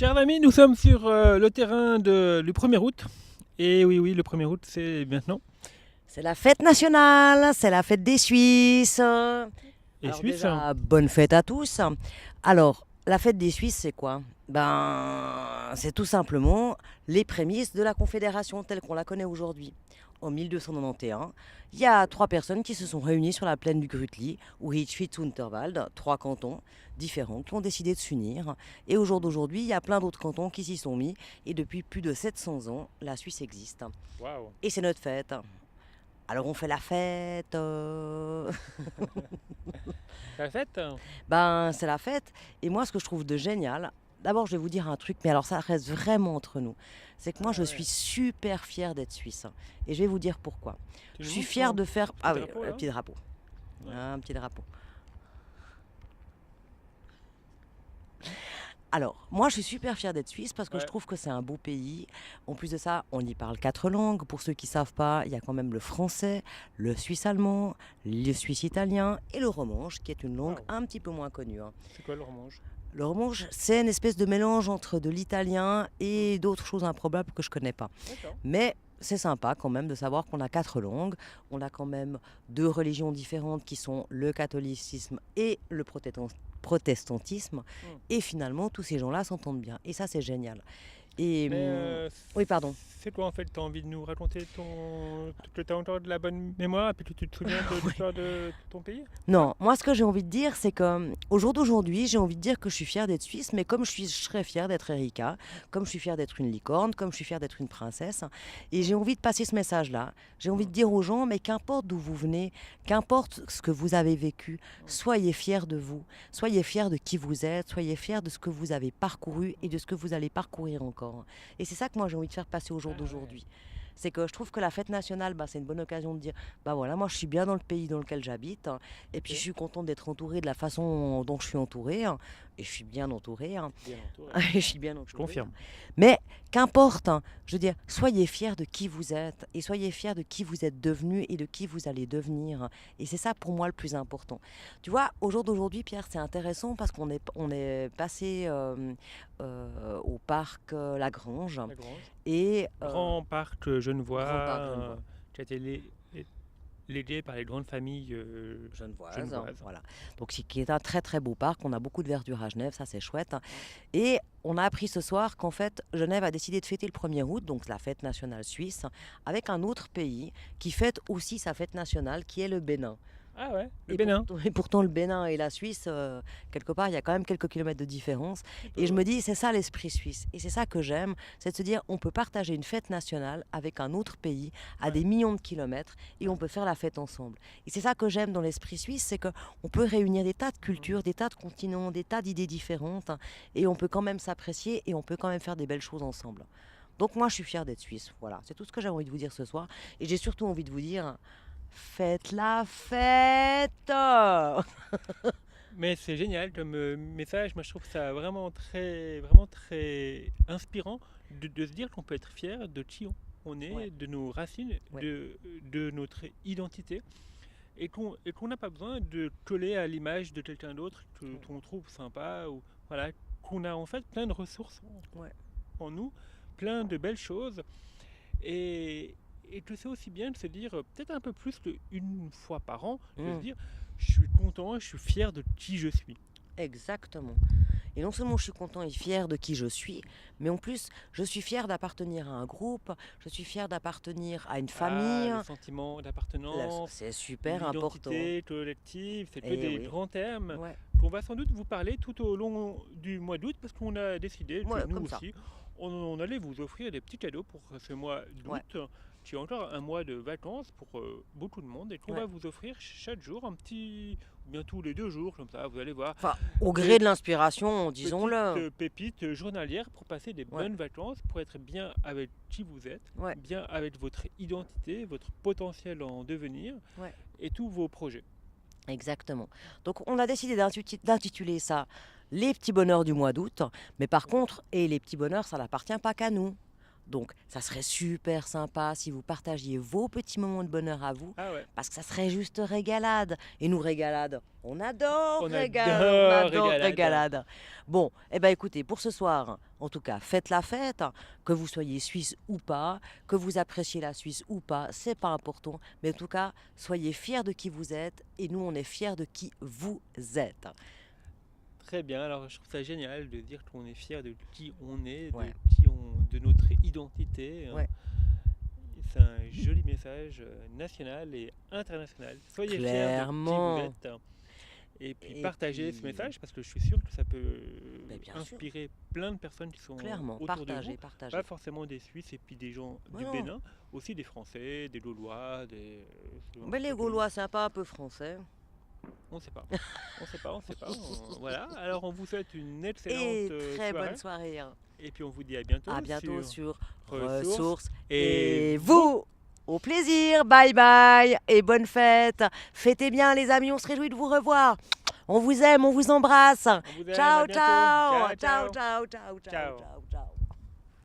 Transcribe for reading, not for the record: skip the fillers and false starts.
Chers amis, nous sommes sur le terrain du 1er août. Et oui, le 1er août, c'est maintenant. C'est la fête nationale, c'est la fête des Suisses. Et Alors Suisse, hein. déjà, bonne fête à tous. Alors, la fête des Suisses, c'est quoi? C'est tout simplement les prémices de la Confédération telle qu'on la connaît aujourd'hui. En 1291, il y a trois personnes qui se sont réunies sur la plaine du Grütli, ou Hitschwitz-Unterwald, trois cantons différents qui ont décidé de s'unir. Et au jour d'aujourd'hui, il y a plein d'autres cantons qui s'y sont mis. Et depuis plus de 700 ans, la Suisse existe. Waouh! Et c'est notre fête. Alors on fait la fête. C'est la fête, hein. C'est la fête. Et moi, ce que je trouve de génial, d'abord, je vais vous dire un truc, mais alors ça reste vraiment entre nous. C'est que moi, Ah je suis ouais. super fière d'être suisse. Et je vais vous dire pourquoi. Tu Je nous suis montres fière ton de faire. petit Ah oui, drapeau, un là? petit drapeau. Ouais. Un petit drapeau. Alors, moi, je suis super fière d'être suisse parce que je Ouais. trouve que c'est un beau pays. En plus de ça, on y parle 4 langues. Pour ceux qui ne savent pas, il y a quand même le français, le suisse-allemand, le suisse-italien et le romanche, qui est une langue Waouh. un petit peu moins connue, hein. C'est quoi le romanche? Le romanche, c'est une espèce de mélange entre de l'italien et d'autres choses improbables que je connais pas. D'accord. Mais c'est sympa quand même de savoir qu'on a 4 langues. On a quand même 2 religions différentes qui sont le catholicisme et le protestantisme. Hmm. Et finalement, tous ces gens-là s'entendent bien. Et ça, c'est génial. Et Mais oui, pardon. c'est quoi en fait? Tu as envie de nous raconter que tu as encore de la bonne mémoire et puis que tu te souviens de l'histoire de ton pays? Non, moi ce que j'ai envie de dire, c'est que au jour d'aujourd'hui, j'ai envie de dire que je suis fière d'être suisse, mais comme je serais fière d'être Erika, comme je suis fière d'être une licorne, comme je suis fière d'être une princesse, et j'ai envie de passer ce message-là. J'ai envie de dire aux gens, mais qu'importe d'où vous venez, qu'importe ce que vous avez vécu, soyez fiers de vous, soyez fiers de qui vous êtes, soyez fiers de ce que vous avez parcouru et de ce que vous allez parcourir encore. Et c'est ça que moi j'ai envie de faire passer au jour d'aujourd'hui. C'est que je trouve que la fête nationale, c'est une bonne occasion de dire, voilà, moi je suis bien dans le pays dans lequel j'habite, hein, et puis Ok. je suis contente d'être entourée de la façon dont je suis entourée, hein, et je suis bien entourée, hein, Bien entouré. et je suis bien Je entourée. confirme. Mais qu'importe, hein, je veux dire, soyez fiers de qui vous êtes, et soyez fiers de qui vous êtes devenu et de qui vous allez devenir. Et c'est ça pour moi le plus important. Tu vois, au jour d'aujourd'hui, Pierre, c'est intéressant parce on est passé au parc Lagrange, La Grange. et Grand parc genevois, Grand Parc Genevois. qui a été légué par les grandes familles Genevoise, genevoises. voilà. Donc, qui est un très très beau parc. On a beaucoup de verdure à Genève, ça c'est chouette, hein. Et on a appris ce soir qu'en fait, Genève a décidé de fêter le 1er août, donc la fête nationale suisse, avec un autre pays qui fête aussi sa fête nationale, qui est le Bénin. Ah ouais, le Et Bénin. pourtant, le Bénin et la Suisse, quelque part, il y a quand même quelques kilomètres de différence. Et je me dis, c'est ça l'esprit suisse. Et c'est ça que j'aime, c'est de se dire, on peut partager une fête nationale avec un autre pays à Ouais. des millions de kilomètres et on peut faire la fête ensemble. Et c'est ça que j'aime dans l'esprit suisse, c'est qu'on peut réunir des tas de cultures, des tas de continents, des tas d'idées différentes, hein, et on peut quand même s'apprécier et on peut quand même faire des belles choses ensemble. Donc moi, je suis fière d'être suisse. Voilà, c'est tout ce que j'ai envie de vous dire ce soir. Et j'ai surtout envie de vous dire, faites la fête. Mais c'est génial comme message. Moi, je trouve ça vraiment très inspirant de se dire qu'on peut être fier de qui on est, Ouais. de nos racines, Ouais. de notre identité, et qu'on n'a pas besoin de coller à l'image de quelqu'un d'autre qu'on trouve sympa, ou voilà, qu'on a en fait plein de ressources Ouais. en nous, plein de belles choses, et, et que c'est aussi bien de se dire, peut-être un peu plus qu'une fois par an, de se Mm. dire, je suis content, je suis fier de qui je suis. Exactement. Et non seulement je suis content et fier de qui je suis, mais en plus, je suis fier d'appartenir à un groupe, je suis fier d'appartenir à une Ah, famille. le sentiment d'appartenance, C'est super important. l'identité collective, c'est que Eh des oui. grands termes Ouais. qu'on va sans doute vous parler tout au long du mois d'août, parce qu'on a décidé Ouais, que nous comme ça. aussi, on allait vous offrir des petits cadeaux pour ce mois Ouais. d'août, qui est encore un mois de vacances pour beaucoup de monde, et qu'on Ouais. va vous offrir chaque jour un petit, ou bien tous les 2 jours, comme ça, vous allez voir, Enfin, au des gré de l'inspiration, disons-le. petites pépites journalières pour passer des Ouais. bonnes vacances, pour être bien avec qui vous êtes, Ouais. bien avec votre identité, votre potentiel en devenir, Ouais. et tous vos projets. Exactement. Donc on a décidé d'intituler ça les petits bonheurs du mois d'août. Mais par contre, et les petits bonheurs, ça n'appartient pas qu'à nous. Donc, ça serait super sympa si vous partagiez vos petits moments de bonheur à vous, Ah ouais. parce que ça serait juste régalade. Et nous, régalade, on adore On régalade, adore on adore régalade. régalade. Bon, eh ben écoutez, pour ce soir, en tout cas, faites la fête, que vous soyez suisse ou pas, que vous appréciez la Suisse ou pas, c'est pas important. Mais en tout cas, soyez fiers de qui vous êtes, et nous, on est fiers de qui vous êtes. Très bien, alors je trouve ça génial de dire qu'on est fier de qui on est, Ouais. de notre identité. Hein. Ouais. C'est un joli message national et international. Soyez Clairement. fiers de qui vous êtes. Et puis Et partagez ce puis- message parce que je suis sûr que ça peut Mais bien sûr. inspirer plein de personnes qui sont Clairement, autour de partagez, vous. partagez. Pas forcément des Suisses et puis des gens du Non. Bénin, aussi des Français, des Gaulois, des... Mais les Gaulois, c'est pas un peu français. On sait pas. On sait pas, on sait pas. Voilà. Alors on vous souhaite une excellente Et très soirée. bonne soirée. Hein. Et puis on vous dit à bientôt. À bientôt sur Ressources et et vous. Au plaisir, bye bye et bonne fête. Fêtez bien les amis, on se réjouit de vous revoir. On vous aime, on vous embrasse. On vous aime, à Ciao, bientôt. ciao. Ciao, Ciao, ciao, ciao, ciao, Ciao. ciao, ciao.